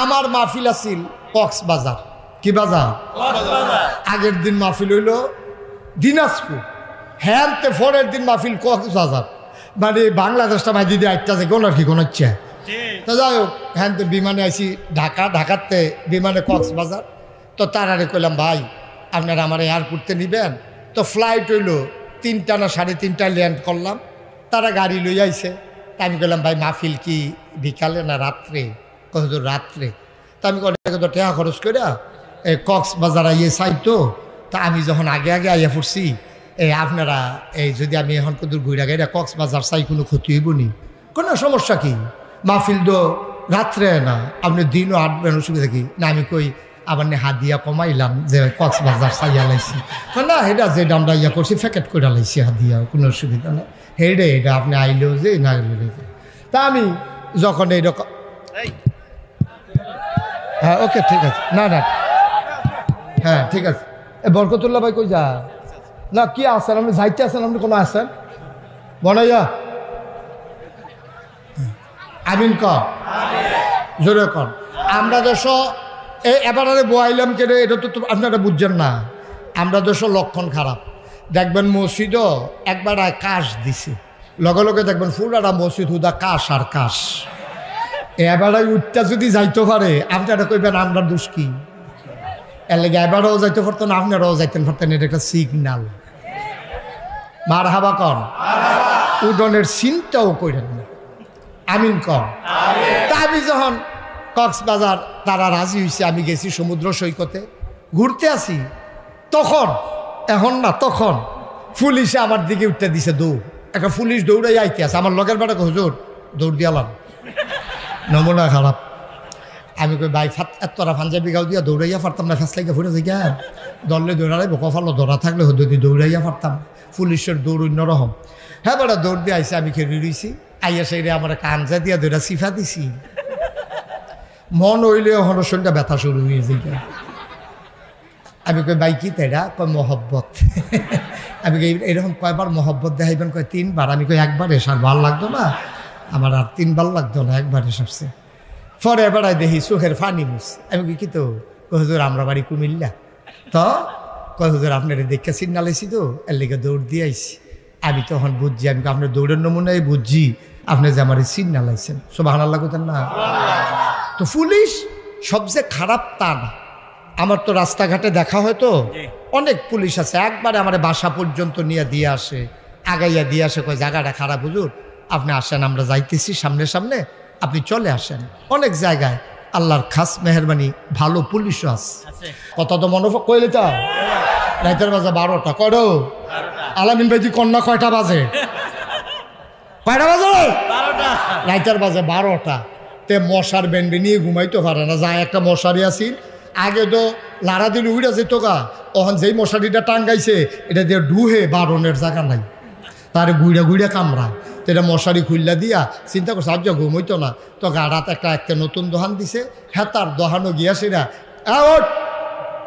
আমার মাহফিল আছিল কক্সবাজার। কি বাজার? আগের দিন মাহফিল হইল দিনাজপুর, হ্যাঁ পরের দিন মাহফিল কক্সবাজার। মানে বাংলাদেশটা ভাই দিদি একটা যে কোন আর কি কোন হচ্ছে। তো যাই হোক, হ্যাঁ তো বিমানে আইসি ঢাকাতে বিমানে কক্সবাজার। তো তারারে কইলাম ভাই আপনারা আমার এয়ারপোর্টে নিবেন। তো ফ্লাইট হইল 3টা না 3:30টায় ল্যান্ড করলাম। তারা গাড়ি লই আইছে। তা আমি বললাম ভাই মাহফিল কি বিকালে না রাত্রে? কত রাত্রে। তা আমি তো টাকা খরচ করে এই কক্সবাজার আইয়ে চাইতো। তা আমি যখন আগে আইয়া পড়ছি, আপনারা এই যদি আমি এখন কত ঘুরে গাইরা কক্সবাজার চাই কোনো ক্ষতি হইব নি? কোনো সমস্যা কি? মাহফিল তো রাত্রে না, আপনি দিনও আটবেন, অসুবিধা কি? না আমি কই আবার হাদিয়া কমাইলাম যে কক্সবাজার চাইয়া লাইছি। না এটা যে দামটা ইয়া করছি প্যাকেট করে লাইছি হাদিয়া, কোনো অসুবিধা না। হেডে এটা আপনি আইলেও যে না গেলেও যে। তা আমি যখন এইরকম হ্যাঁ ওকে ঠিক আছে, না হ্যাঁ ঠিক আছে। বরকতুল্লাহ ভাই কই যা না কি আছেন? আপনি যাইতে আছেন? আপনি কোনো আছেন বনাইয়া আমিন ক জোরে কর। আমরা দেশ এবারে বয়াইলাম কেন, এটা তো আপনারা বুঝছেন না। আমরা দেশ লক্ষণ খারাপ। দেখবেন মসজিদও একবার কাশ দিছে, লগে লগে দেখবেন ফুলারা মসজিদ হুদা কাশ আর কাশ। এবারে উঠটা যদি যাইতে পারে আপনারা কইবেন আমরা দোষ কি? এর লেগে এবারেও যাইতে পারতেন, আপনারাও যাইতেন পারতেন। এটা একটা সিগনাল। মার হাবা কন, উডনের চিন্তাও করেন না। আমিন কন। তা আমি যখন কক্সবাজার তারা রাজি হয়েছে, আমি গেছি সমুদ্র সৈকতে ঘুরতে আসি, তখন এখন না তখন পুলিশে আমার দিকে উঠতে দিছে দৌড়। একটা পুলিশ দৌড়াই আইতে আছে, আমার লগের বেড়া হুজুর দৌড় দিয়ালাম, নমুনা খারাপ। আমি কই ভাই এতটা পাঞ্জাবি গাও দিয়া দৌড়াইয়া পারতাম না, ফেস লাগিয়ে ফুটে যাই দলে দৌড়ালাই কফালো ধরা থাকলে যদি দৌড়াইয়া পারতাম। পুলিশের দৌড় অন্যরকম। হ্যাঁ বেড়া দৌড় দিয়ে আইসি, আমি খেয়ে রইছি। আইয়া সেইরে আমার কানজা দিয়া দৌড়া সিফা দিছি। মন হইলে হরসনটা ব্যথা শুরু হয়ে যায়। আমি কই ভাই কি তাইরা? কয় মহব্বত। আমি কই এরকম কয়বার মহব্বত দেখাইবেন? কয় 3বার। আমি কই একবার এসার ভাল লাগতো না আমার, আর 3বার লাগতো না, একবার এসে। পরে বেড়ায় দেখি চোখের ফানি মুছ। আমি কি তো হুজুর আমরা বাড়ি কুমিল্লা। তো কয় হুজুর আপনার দেখে সিগনালাইছি তো এর লেগে দৌড় দিয়ে আইসি। আমি তখন বুঝছি, আমি আপনার দৌড়ের নমুনায় বুঝছি আপনি যে আমার সিগনালাইছেন। সুবহানাল্লাহ কইতেন না? তো পুলিশ সবচেয়ে খারাপ তা না। আমার তো রাস্তাঘাটে দেখা হয় তো অনেক পুলিশ আছে, একবারে আমার বাসা পর্যন্ত নিয়ে দিয়ে আসে, আগাইয়া দিয়ে আসে। কয় জায়গাটা খারাপ হুজুর, আপনি আসেন, আমরা যাইতেছি সামনে সামনে, আপনি চলে আসেন। অনেক জায়গায় আল্লাহর খাস মেহরবানি ভালো পুলিশও আছে। কথা তো মনে কইলে তা রাইতের বাজে 12টা। করো আলামিন ভাইজি কন্যা কয়টা বাজে? কয়টা বাজে? রাইতের বাজে 12টা। তে মশার বেন্ডে নিয়ে ঘুমাইতে পারে না। যায় একটা মশারি আসিল, আগে তো লাড়া দিলে উড়ে যেত গা, তখন যেই মশারিটা টাঙ্গাইছে এটা দিয়ে ডুহে বারণের জায়গা নাই, তার গুইড়া গুইড়া কামড়ায়। তো এটা মশারি খুললা দিয়া চিন্তা করছে আজ ঘুমইতো না। তো গাড়াত একটা নতুন দোকান দিছে, হ্যাঁ তার দোকানও গিয়া সেটা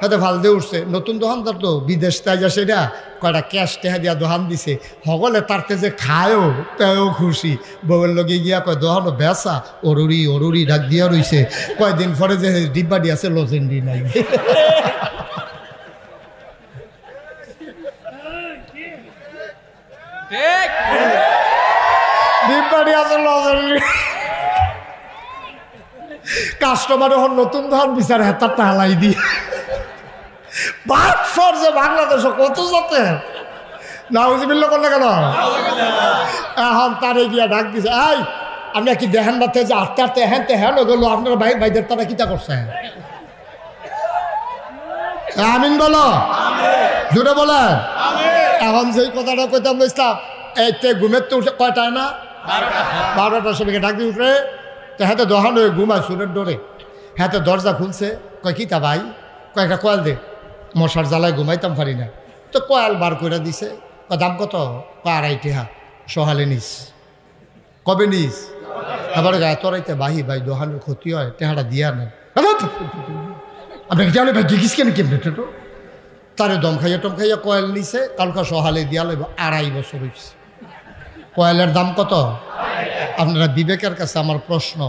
হাতে ভাল দিয়ে উঠছে। নতুন দোকানদার তো বিদেশ তাই যা সেটা কয়টা ক্যাশ টেহা দিয়া দোকান দিছে। সকলে তারতে যে খায়ও তেও খুশি। বউয়ের লগে গিয়া কয় দোকানও বেসা অরুরি ডাক দিয়া রইছে। কয়দিন পরে যে ডিব্বাডি আছে লজেন্ডি নাই। ডিব্বাডি আছে লজেন্ডি। কাস্টমার এখন নতুন ধান বিচার হেতারটা হালাই দিয়ে যে বাংলাদেশে কত যাতে নাউজুবিল্লাহ করলে কেন? এখন তারে গিয়া ডাক দিছে, এই আপনার কি দেখেন না যে আটতে আটতে হ্যাঁ হ্যাঁ গেল আপনারা ভাইদের তারা কিতা করছে? আমিন বলো, জোরে বলেন। এখন যেই কথাটা কইতাম ইসলাম এই ঘুমের তো উঠে কয়টায় না 12টার সবাইকে ডাক দিয়ে উঠে। তো হ্যাঁ তো দোকান হয়ে ঘুমায় সুরের ডোরে। হ্যাঁ তো দরজা খুলছে, কয় কিতা ভাই? কয়েকটা কয়েল দে, মশার জ্বালায় ঘুমাইতাম পারি না। তো কয়েল বার করে দিছে। দাম কত? 2.5 টাকা। সহালে নিস। কবে নিস? আবার গায়ে তরাইতে বাহি ভাই দোকানের ক্ষতি হয়, টেহাটা দিয়া নেন। আপনাকে জানে ভাই জিজ্ঞিস কেন কেমনি তো তারে দম খাইয়া কয়েল নিছে। কালকা সহালে দিয়া লইব। 2.5 বছর হয়েছে। কয়েলের দাম কত? আপনারা বিবেকের কাছে আমার প্রশ্ন,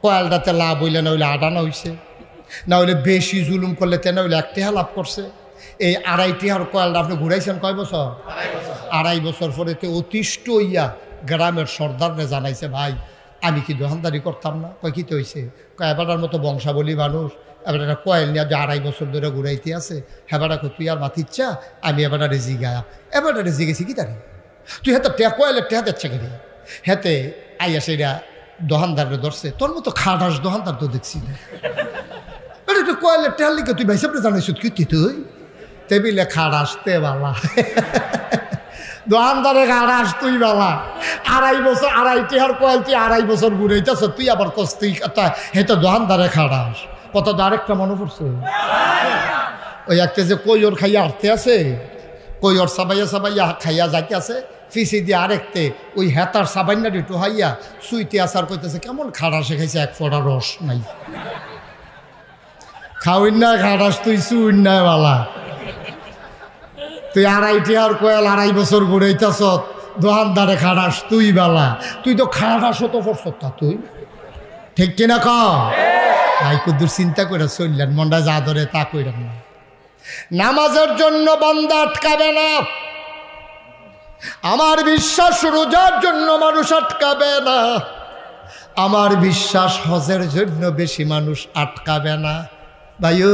কয়েলটাতে লাভ হইলে না হইলে আডানা হইছে, না হইলে বেশি জুলুম করলে তে না হইলে 1 টাকা লাভ করছে। এই 2.5 টাকার কয়েলটা আপনি ঘুরাইছেন কয় বছর? 2.5 বছর পরে তো অতিষ্ঠ হইয়া গ্রামের সর্দাররে জানাইছে, ভাই আমি কি দোকানদারি করতাম না? কয় কী তো হয়েছে? কয় এবারটার মতো বংশাবলী মানুষ, এবার একটা কয়েল নিয়ে যে 2.5 বছর ধরে ঘুরাইতে আছে, হেবাটা তুই আর মাতিচ্ছা, আমি এবারটা রেজি গায়া এবারটা রেজি গেছি কি তারি তুই হেতে কয়েলের টেহা দিচ্ছে কিনে হেতে আইয়া সেইটা দোকানদারে ধরছে। তোর মতো খাটাস দোকানদার তো দেখছি না, এটা কয়েলের টেহার লিখে তুই ভাই সামনে জানাইছ কি তুই টেবিলে খাটাস তে বালা দোকানদারে খাটাস তুই বালা 2.5 বছর 2.5 টাকার কয়েল তুই 2.5 বছর ঘুরাইতেছ, তুই আবার কস তুই হেতে দোকানদারে খাটাস। কত আরেকটা মনে পড়ছে, ওই একটা যে কৈর খাইয়া আটতে আছে, কৈর সাবাইয়া সাবাইয়া খাইয়া যাইতে আছে, ফিসি দিয়ে আরেকতে ওই হেতার সাবাইনাটি টুহাইয়া সুইতে আসার কইতেছে কেমন খাটাস খাইছে, 1 ফোঁটা রস নাই। খাওয়াই না খাটাস তুই সুইন নাই বালা, তুই 2.5 টাকার কয়েল 2.5 বছর ঘুরাইতেছ, দোকানদারে খাটাস তুই বালা, তুই তো খাটাস তো করছ তা তুই, ঠিক কিনা ক ভাই? কুদ্দুর চিন্তা করে চললেন, মনটা যা ধরে তা কইলেন না। নামাজের জন্য বান্দা আটকাবে না, আমার বিশ্বাস রোজার জন্য মানুষ আটকাবে না, আমার বিশ্বাস হজের জন্য বেশি মানুষ আটকাবে না। ভাইও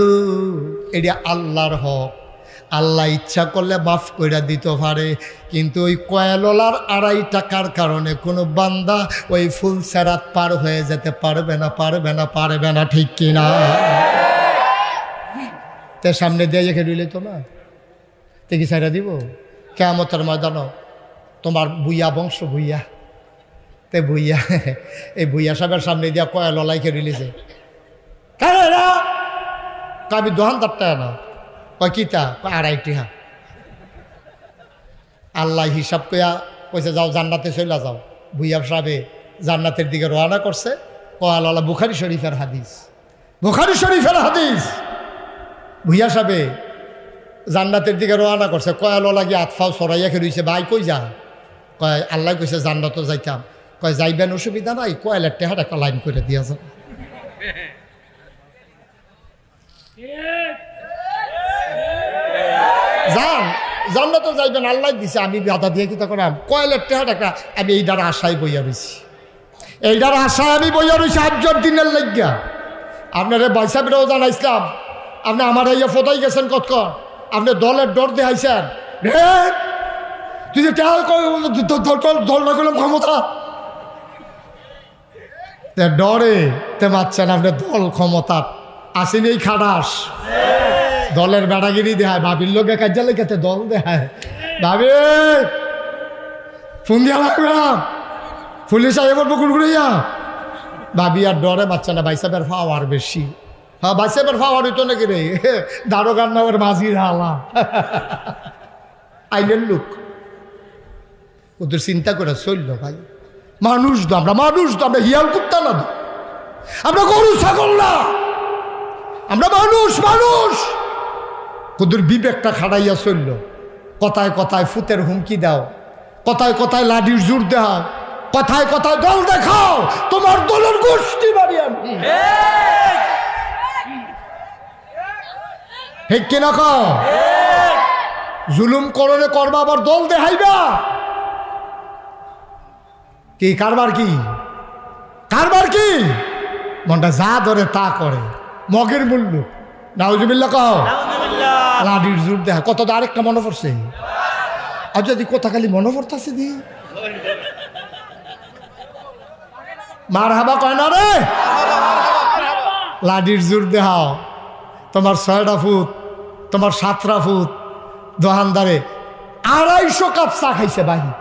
এটা আল্লাহর হক, আল্লাহ ইচ্ছা করলে মাফ করে দিতে পারে, কিন্তু ওই কয়েলওয়ালার 2.5 টাকার কারণে কোনো বান্দা ওই ফুল সেরাত পার হয়ে যেতে পারবে না, পারবে না, পারবে না, ঠিক কিনা? তে সামনে দিয়ে রেখে দিলে তো না, তে কি ছাইরা দিব? কিয়ামতের ময়দানও তোমার বুইয়া বংশ বুইয়া, তে বুইয়া এই বুইয়া সাহেবের সামনে দিয়া কয়েলওয়ালাইকে রিলিজে আমি দোকানদারটা না, কয় কিতা? 2.5 টাকা। আল্লাহ হিসাব কইয়া কইছে যাও জান্নাতে চলে যাও। ভুইয়া সাহেবে জান্নাতের দিকে রওনা করছে। কয়ালওয়ালা বুখারী শরীফের হাদিস, বুখারী শরীফের হাদিস। ভুইয়া সাহেবে জান্নাতের দিকে রওনা করছে, কয়ালওয়ালা গিয়ে আতফাও সরাইয়া খেয়ে ভাই কই যা? কয় আল্লাহ কইছে জান্নাতও যাইতাম। কয় যাইবেন, অসুবিধা নাই, কয়েলের টেহার একটা লাইন করে দিয়া যাবে। যান জান্নাতও যাইবেন, আল্লাহ দিছে, আমি বাধা দিয়ে কিতা করাম? কয়েলের টেহার একটা আমি এইটার আশায় বইয়া রয়েছি, এইটার আশায় আমি বইয়া রয়েছি 8 দিনের লাগিয়া। আপনারে বাইসাবেরাও জানাইছিলাম, আপনি আমার ইয়ে ফোটাই গেছেন কতক্ষণ, আপনি দলের ডর দেখাইছেন। তুই যে দল না করলাম ক্ষমতা ডরে তে মারছেন আপনি, দল ক্ষমতা আসেনি, এই খাটাস দলের বেড়াগিরি দেখায়, ভাবির লোকে কাজে লেখাতে দল দেখায়। ভাবি ফোন দিয়া লাগলাম, পুলিশ আইব বকুল ঘুরাইয়া, ভাবি আর ডরে বাচ্চা না, বাইসাবের পাওয়ার বেশি। হ্যাঁ বাইসাবের পাওয়ার হইতো নাকি রে, দারোগার নামের মাঝির হালা আইলেন লোক, ওদের চিন্তা করে চললো। ভাই মানুষ তো আমরা, মানুষ তো আমরা, হিয়াল কুত্তা না, আমরা গরু ছাগল না, আমরা মানুষ। মানুষ ওদের বিবেকটা খাড়াইয়া চলল। কথায় কথায় ফুতের হুমকি দাও, কথায় কথায় লাঠির জোর দাও, কথায় কথায় দল দেখাও, তোমার দলের গোষ্ঠী বাড়ি আমি, ঠিক কিনা কও? জুলুম করলে করবা, আবার দল দেখাইবা কি? কারবার কি? কারবার কি? মনটা যা ধরে তা করে, মগের মূল্য। নাউজুবিল্লাহ কও, লাঠির জোর দেখা। কত আরেকটা মনে পড়ছে, আর যদি কথা খালি মনে পড়তেছে দি মার হাবা কয় না রে, লাঠির জোর দেখাও। তোমার 6টা ফুট, তোমার 7টা ফুট, দোকানদারে 250 কাপ চা খাইছে বাহি,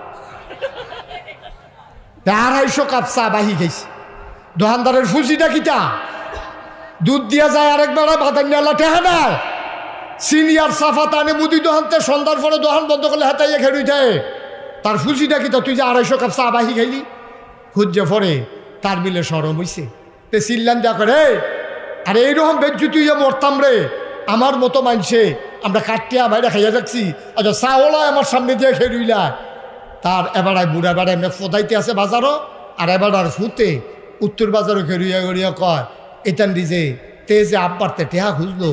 250 কাপ চা বাহি খাইছে। দোকানদারের ফুজিটা কিটা? দুধ দিয়া যায় আরেক বেড়া, বাদাম নেলা টেহা নাই, সিনিয়র সাফা টানে মুদি দোকানতে, সন্ধ্যার পরে দোকান বন্ধ করলে হাতাইয়া খেয়ে দেয়। তার ফুজিটা কিটা? তুই যে 250 কাপ চা বাহি খাইলি। খুঁজে পরে তার মিলে সরম হইছে, তে চিল্লান যা করে, আরে এইরকম বেজ্জু তুই মরতাম রে, আমার মতো মানছে আমরা কাটিয়া বাইরে খাইয়া যাচ্ছি, আচ্ছা চাওলা আমার সামনে দিয়ে খেয়ে রইলা। তার এবারায় বুড়া বেড়ায় এমনি ফোদাইতে আছে বাজারও, আর এবার ফুতে উত্তর বাজারও খেরিয়া গড়িয়া কয় এতান দিছে তে যে আব্বারতে টেহা খুঁজলো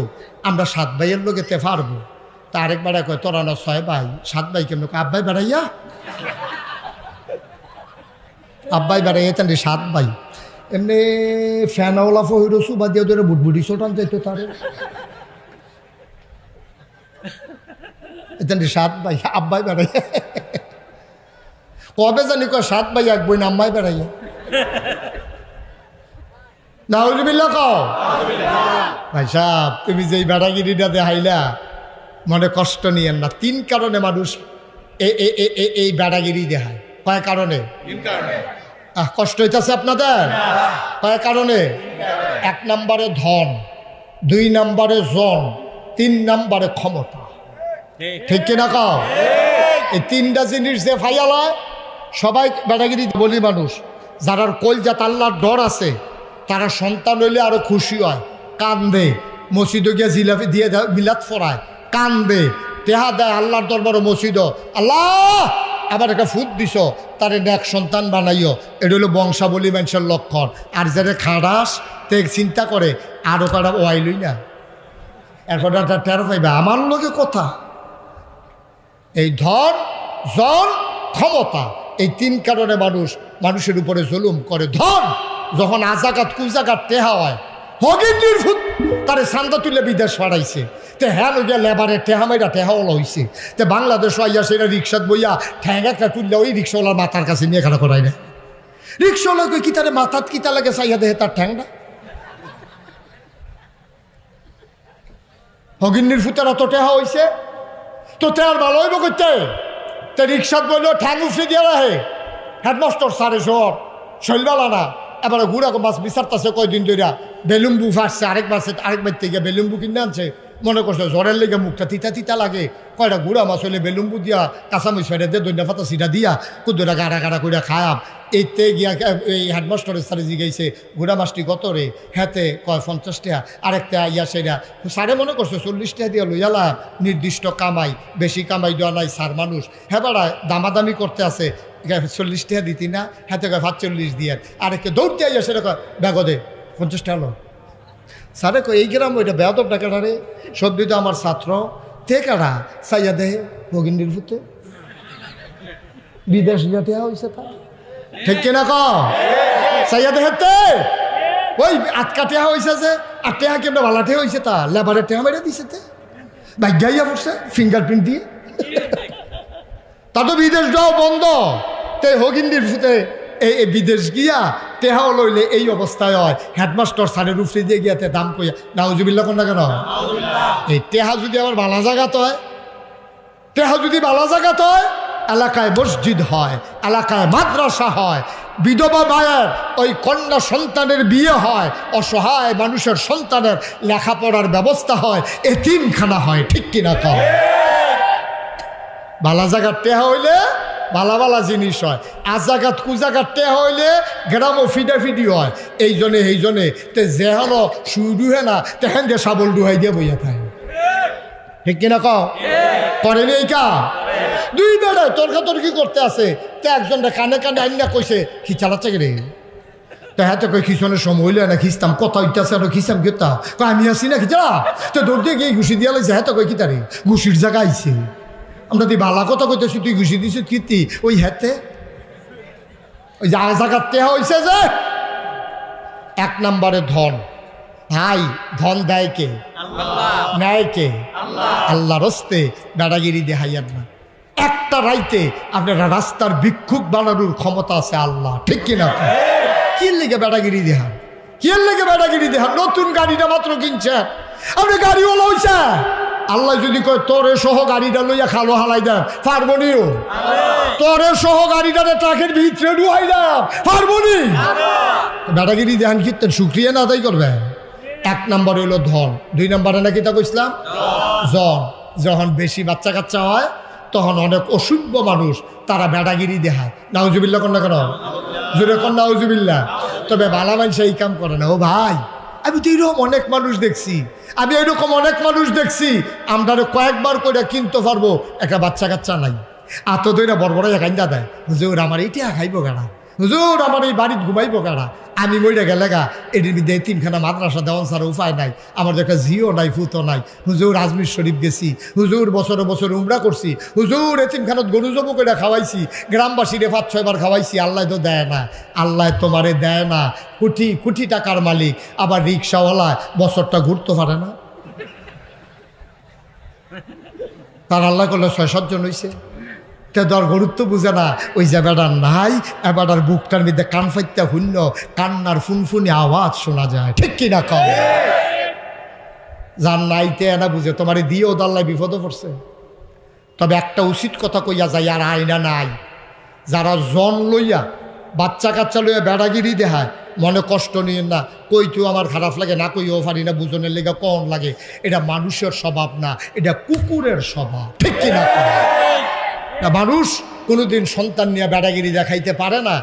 আমরা 7 ভাইয়ের লোকে তে পারবো। তা আরেক বেড়া কয় তোরা না 6 ভাই, 7 ভাই কেমন? আব্বাই বেড়াইয়া আব্বাই বেড়াইয়া এতান 7 ভাই। এমনি ফ্যানওয়ালা ফহিরো সুবা দিয়ে ধরে বুটবুটি ছোটান যাইতো তারে। এতান 7 ভাই, আব্বাই বেড়াইয়া কবে জানি কয় 7 ভাই এক বই আম্মাই বেড়াইয়া। নাউজুবিল্লাহ কও। ভাই সাহেব তুমি যে বেড়াগিরিটা দেখাইলা মনে কষ্ট নিয়েন না। 3 কারণে মানুষ এই বেড়াগিরি দেখায়। কয় কারণে? কষ্ট হইতেছে আপনাদের? কয় কারণে? 1 নম্বরে ধন, 2 নম্বরে জন, 3 নম্বরে ক্ষমতা। ঠিক কিনা কও? এই 3টা জিনিস যে ফাইয়ালায় সবাই বেড়াগিরি বলি মানুষ। যারার কলজাত আল্লাহর ডর আছে তারা সন্তান হইলে আরো খুশি হয়, কান্দে, মসজিদে গিয়ে জিলাপি দিয়ে মিলাদ ফরায়, কান্দে, টেহা দেয় আল্লাহর দরবারে মসজিদ, আল্লাহ আবার একটা ফুট দিছ তারে নেক সন্তান বানাইও। এটা হলো বংশাবলী মানুষের লক্ষণ। আর যারা খাড়াস তে চিন্তা করে আরো কারা ওয়াইলই না, এখন একটা টের পাইবে আমার লোকে কথা। এই ধন, জন, ক্ষমতা, এই 3 কারণে মানুষের উপরে জুলুম করে। ধন যখন আজাগাত কুজাগাত টেহা হয়, হগিন্দির ফুট তারে চান্দা তুলে বিদেশ পাঠাইছে, তে হ্যাঁ গিয়া লেবারে টেহা মাইরা টেহাওয়ালা হয়েছে। তে বাংলাদেশ আইয়া সেটা রিক্সাত বইয়া ঠ্যাঙ্গা তুললে ওই রিক্সাওয়ালার মাথার কাছে নিয়ে খাড়া করাই না। রিক্সাওয়ালা কই কি তারে মাথাত কিতা লাগে চাইয়া দেহে তার ঠ্যাংটা। হগিন্দির ফুটের অত টেহা হয়েছে তো টেহার ভালো হইব করতে। তে রিক্সাত বললো ঠ্যাং উফরে দিয়ে রাহে হেডমাস্টার সারে শহর শৈলবালা না। এবারে গুড়া মাছ বিচারতেছে কয়দিন ধরিয়া বেলুম্বু ফাটছে, আরেক বার থেকে বেলুম্বু কিনে আনছে। মনে করছে জ্বরের লেগে মুখটা তিতা তিতা লাগে, কয়টা গুড়া মাছ হলে বেলুম্বু দিয়া কাঁচামরিচ ফেটে দিয়ে দৈন্য ফাতা সিটা দিয়া কুদুরা গাড়া গাড়া করে খায়াম। এইতে গিয়া এই হেডমাস্টারের সারে জিগাইছে গুড়া মাছটি কত রে? হ্যাঁতে কয় 50 টাকা। আরেকটা ইয়া সেরা সারে মনে করছে 40 টাকা দিয়া লইয়ালা, নির্দিষ্ট কামাই, বেশি কামাই দেওয়া নাই সার মানুষ। হ্যাঁ বাড়া দামাদামি করতে আছে, 40 টাকা দিতি না? হাতে কয় 45 দিয়ে। আরেকটা দৌড়তে আইয়া সেটা কয় ব্যাগদে 50 টাকা লো। সারে কয় এই গ্রাম ওইটা বেয়াদব ডাকাটা রে, সবজি তো আমার ছাত্র তে কারা চাইয়া দেহে ভগিন্দির ফুটে বিদেশ গিয়া টেহা হয়েছে তা। ঠিক কিনা কও? চাইয়া দেহেতে ওই আটকা টেহা হয়েছে যে, আর টেহা কেমন ভালা টেহা হয়েছে তা লেবারে টেহা মেরে দিছে তে ভাগ্যাইয়া পড়ছে ফিঙ্গারপ্রিন্ট দিয়ে। তা তো বিদেশ যাও বন্ধ। তে হগিন্দির ফুটে এই বিদেশ গিয়া টেহাও লইলে এই অবস্থায় হয়। হেডমাস্টার সারের উফরে দিয়ে গিয়াতে দাম কইয়া নাউজুবিল্লাহ কোন না কেন? এই টেহা যদি আবার ভালো জায়গাত হয়, টেহা যদি ভালো জায়গাত হয়, এলাকায় মসজিদ হয়, এলাকায় মাদ্রাসা হয়, বিধবা মায়ের ওই কন্যা সন্তানের বিয়ে হয়, অসহায় মানুষের সন্তানের লেখাপড়ার ব্যবস্থা হয়, এতিমখানা হয়। ঠিক কিনা তো? ভালো জায়গার টেহা হইলে ভালা ভালা জিনিস হয়, আজাগাত কুজাগাত টেহা হইলে গ্রামও ফিডাফিডি হয়। এই জন্যে তে যেহেন শুরু হে না তেহেন যে সাবল ডুহাই দিয়ে বইয়া থাকে। ঠিক কিনা কও? করেনি এই কা 2 বেড়ায় তর্কাতর্কি করতে আছে, তে একজনটা কানে কানে আইনা কইছে কি চালাচ্ছে রে? তা হাতে কই খিচনের সময় হইলে না খিস্তাম কথা হইতেছে আর খিসাম কেতা কয় আমি আসি না খিচা তো দৌড় দিয়ে গিয়ে ঘুষি দিয়া লাগছে। হাতে কই কি তারে ঘুষির জায়গা আইছে, আমরা তুই বালা কথা কইতেছি তুই ঘুষি দিছিস কীর্তি ওই হাতে ওই জায়গা টেহা হয়েছে যে। 1 নম্বরে ধন। ভাই ধন দেয় কে? নেয় কে? আল্লাহ রস্তে বেড়াগিরি দেখাইয়ার না। একটা রাইতে আপনারা রাস্তার ভিক্ষুক বানানোর ক্ষমতা আছে আল্লাহ। ঠিক কিনা? কি লেগে বেড়াগিরি দেখান? কি লেগে বেড়াগিরি দেখান? নতুন গাড়িটা মাত্র কিনছে, আপনি গাড়িওয়ালা হইছে। আল্লাহ যদি কয় তোরে সহ গাড়িটা লইয়া খালো হালাই দেন পারবনিও? তোরে সহ গাড়িটারে ট্রাকের ভিতরে ঢুকাই দেন পারবনি? বেড়াগিরি দেখান কীর্তেন শুক্রিয়া না আদায় করবে। 1 নম্বর হইল ধন। 2 নম্বরে নাকি তা কইছিলাম জন। যখন বেশি বাচ্চা কাচ্চা হয় তখন অনেক অসভ্য মানুষ তারা বেড়াগিরি দেখায়। নাউজুবিল্লাহ কন্যা কেন? জোরে কন্যা নাউজুবিল্লাহ। তবে ভালো মানুষ এই কাম করে না। ও ভাই আমি তো এরকম অনেক মানুষ দেখছি, আমরা কয়েকবার করে কিনতে পারবো, একটা বাচ্চা কাচ্চা নাই, আত দইরা বড় বড় কান্দা দেয় হুজুর আমার এইটা খাইবো গাড়া, হুজুর আমার এই বাড়িতে ঘুমাইবো কারা, আমি মইরা গেলে গা এটির মধ্যে তিনখানা মাদ্রাসা দেওয়ান ছাড়া উপায় নাই, আমার তো একটা জিও নাই ফুতো নাই। হুজুর আজমির শরীফ গেছি, হুজুর বছরে বছর উমরা করছি, হুজুর এতিমখানাত গরু জব করে খাওয়াইছি, গ্রামবাসীরে 5-6 বার খাওয়াইছি, আল্লাহ তো দেয় না, আল্লাহ তোমারে দেয় না। কোটি কোটি টাকার মালিক, আবার রিক্সাওয়ালা বছরটা ঘুরতে পারে না, তার আল্লাহ করলে 6-7 জন হয়েছে। দর গুরুত্ব বুঝে না, ওই যে বেড়ার নাই এবারটার বুকটার মধ্যে কান ফাইত্যা শূন্য, কান্নার ফুনফুনি আওয়াজ শোনা যায়, ঠিক কিনা কম? যার নাইতে না বুঝে তোমার দিয়েও দাল্লায় বিপদে পড়ছে। তবে একটা উচিত কথা কইয়া যায়, আর আয়না নাই, যারা জন লইয়া বাচ্চা কাচ্চা লইয়া বেড়াগিরি দেখায়, মনে কষ্ট নিয়ে না, কইতেও আমার খারাপ লাগে, না কইও পারি না, বুঝনের লেগে কম লাগে, এটা মানুষের স্বভাব না, এটা কুকুরের স্বভাব, ঠিক কিনা? মানুষ কোনোদিন সন্তান নিয়ে বেড়াগিরি দেখাইতে পারে না।